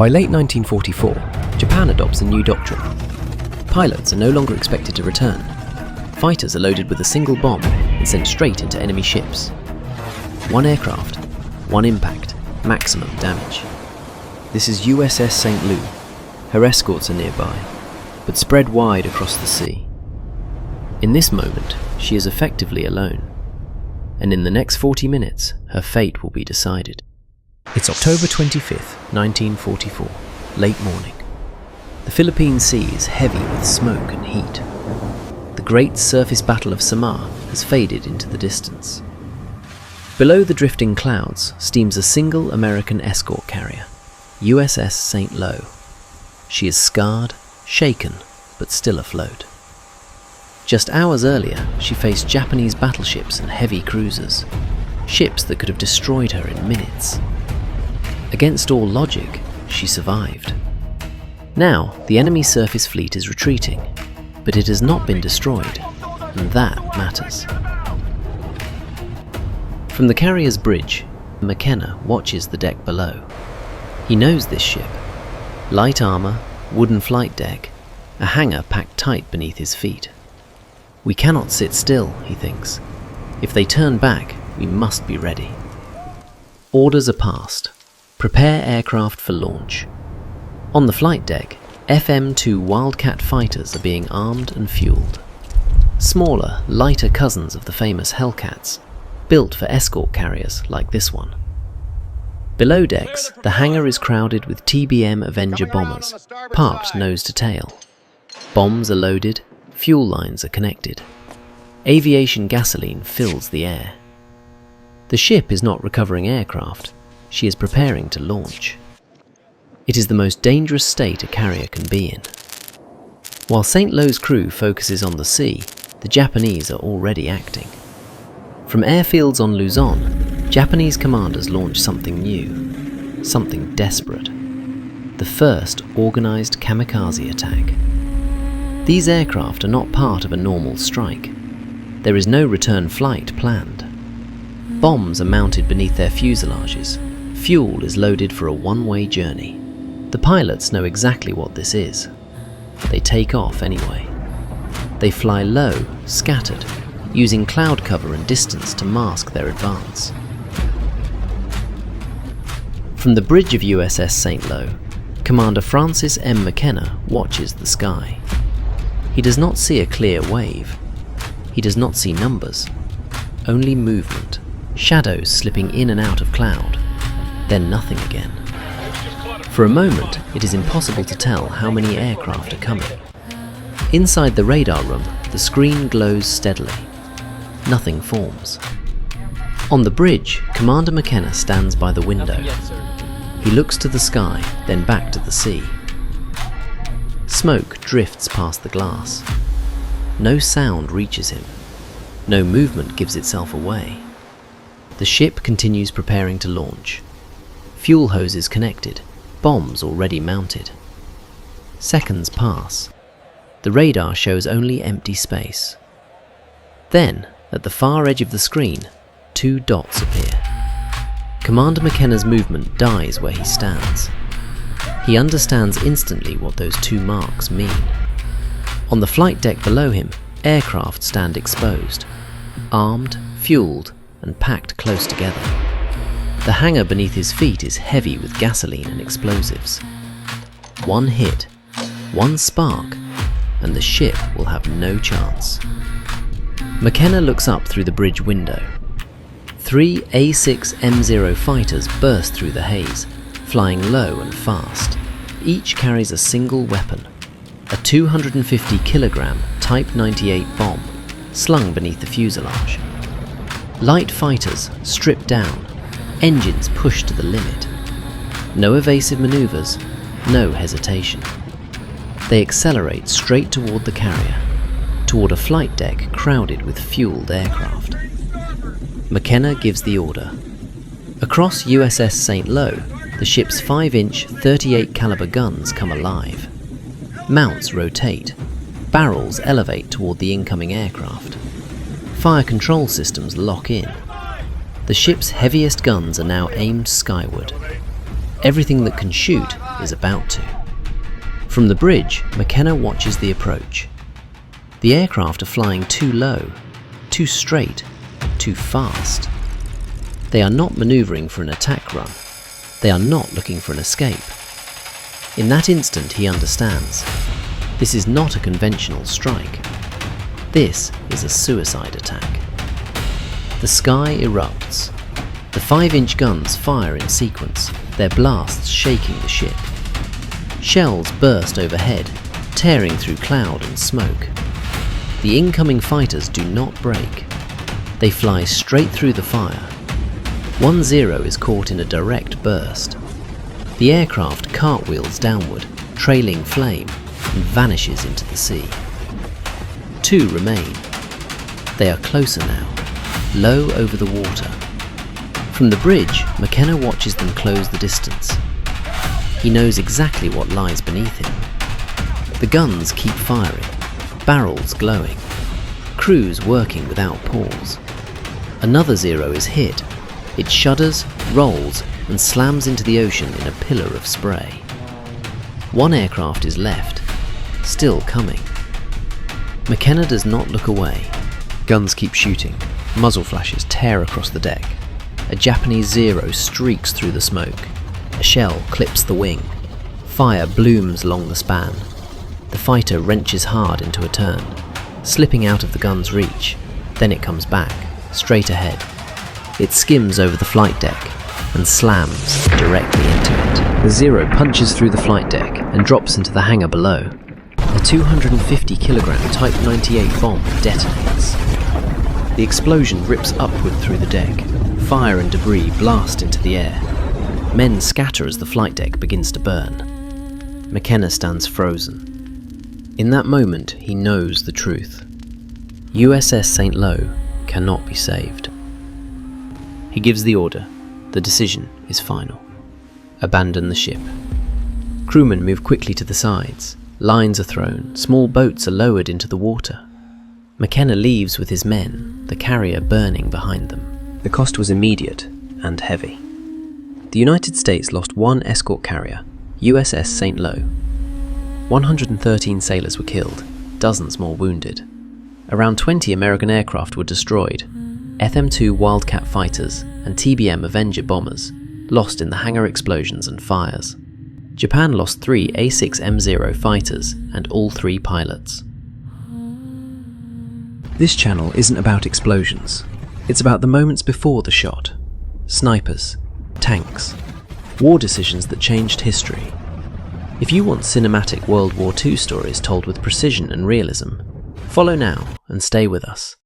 By late 1944, Japan adopts a new doctrine. Pilots are no longer expected to return. Fighters are loaded with a single bomb and sent straight into enemy ships. One aircraft, one impact, maximum damage. This is USS St. Louis. Her escorts are nearby, but spread wide across the sea. In this moment, she is effectively alone, and in the next 40 minutes, her fate will be decided. It's October 25th, 1944, late morning. The Philippine Sea is heavy with smoke and heat. The great surface battle of Samar has faded into the distance. Below the drifting clouds steams a single American escort carrier, USS St. Louis. She is scarred, shaken, but still afloat. Just hours earlier, she faced Japanese battleships and heavy cruisers, ships that could have destroyed her in minutes. Against all logic, she survived. Now, the enemy surface fleet is retreating, but it has not been destroyed, and that matters. From the carrier's bridge, McKenna watches the deck below. He knows this ship. Light armor, wooden flight deck, a hangar packed tight beneath his feet. We cannot sit still, he thinks. If they turn back, we must be ready. Orders are passed. Prepare aircraft for launch. On the flight deck, FM-2 Wildcat fighters are being armed and fueled. Smaller, lighter cousins of the famous Hellcats, built for escort carriers like this one. Below decks, the hangar is crowded with TBM Avenger bombers, parked nose to tail. Bombs are loaded, fuel lines are connected. Aviation gasoline fills the air. The ship is not recovering aircraft, she is preparing to launch. It is the most dangerous state a carrier can be in. While St. Louis' crew focuses on the sea, the Japanese are already acting. From airfields on Luzon, Japanese commanders launch something new, something desperate. The first organized kamikaze attack. These aircraft are not part of a normal strike. There is no return flight planned. Bombs are mounted beneath their fuselages. Fuel is loaded for a one-way journey. The pilots know exactly what this is. They take off anyway. They fly low, scattered, using cloud cover and distance to mask their advance. From the bridge of USS St. Louis, Commander Francis M. McKenna watches the sky. He does not see a clear wave. He does not see numbers, only movement, shadows slipping in and out of cloud, then nothing again. For a moment, it is impossible to tell how many aircraft are coming. Inside the radar room, the screen glows steadily. Nothing forms. On the bridge, Commander McKenna stands by the window. He looks to the sky, then back to the sea. Smoke drifts past the glass. No sound reaches him. No movement gives itself away. The ship continues preparing to launch. Fuel hoses connected, bombs already mounted. Seconds pass. The radar shows only empty space. Then, at the far edge of the screen, two dots appear. Commander McKenna's movement dies where he stands. He understands instantly what those two marks mean. On the flight deck below him, aircraft stand exposed, armed, fueled, and packed close together. The hangar beneath his feet is heavy with gasoline and explosives. One hit, one spark, and the ship will have no chance. McKenna looks up through the bridge window. 3 A6M0 fighters burst through the haze, flying low and fast. Each carries a single weapon, a 250-kilogram Type 98 bomb slung beneath the fuselage. Light fighters stripped down, engines pushed to the limit. No evasive maneuvers, no hesitation. They accelerate straight toward the carrier, toward a flight deck crowded with fueled aircraft. McKenna gives the order. Across USS St. Louis, the ship's 5-inch 38 caliber guns come alive. Mounts rotate. Barrels elevate toward the incoming aircraft. Fire control systems lock in. The ship's heaviest guns are now aimed skyward. Everything that can shoot is about to. From the bridge, McKenna watches the approach. The aircraft are flying too low, too straight, too fast. They are not maneuvering for an attack run. They are not looking for an escape. In that instant, he understands. This is not a conventional strike. This is a suicide attack. The sky erupts. The 5-inch guns fire in sequence, their blasts shaking the ship. Shells burst overhead, tearing through cloud and smoke. The incoming fighters do not break. They fly straight through the fire. 1-0 is caught in a direct burst. The aircraft cartwheels downward, trailing flame, and vanishes into the sea. 2 remain. They are closer now, low over the water. From the bridge, McKenna watches them close the distance. He knows exactly what lies beneath him. The guns keep firing, barrels glowing, crews working without pause. Another 0 is hit. It shudders, rolls, and slams into the ocean in a pillar of spray. 1 aircraft is left, still coming. McKenna does not look away. Guns keep shooting, muzzle flashes tear across the deck. A Japanese 0 streaks through the smoke. A shell clips the wing. Fire blooms along the span. The fighter wrenches hard into a turn, slipping out of the gun's reach. Then it comes back, straight ahead. It skims over the flight deck and slams directly into it. The 0 punches through the flight deck and drops into the hangar below. A 250-kilogram Type 98 bomb detonates. The explosion rips upward through the deck. Fire and debris blast into the air. Men scatter as the flight deck begins to burn. McKenna stands frozen. In that moment, he knows the truth. USS St. cannot be saved. He gives the order. The decision is final. Abandon the ship. Crewmen move quickly to the sides. Lines are thrown. Small boats are lowered into the water. McKenna leaves with his men, the carrier burning behind them. The cost was immediate and heavy. The United States lost 1 escort carrier, USS St. 113 sailors were killed, dozens more wounded. Around 20 American aircraft were destroyed. FM-2 Wildcat fighters and TBM Avenger bombers lost in the hangar explosions and fires. Japan lost 3 A6M0 fighters and all 3 pilots. This channel isn't about explosions. It's about the moments before the shot. Snipers, tanks, war decisions that changed history. If you want cinematic World War II stories told with precision and realism, follow now and stay with us.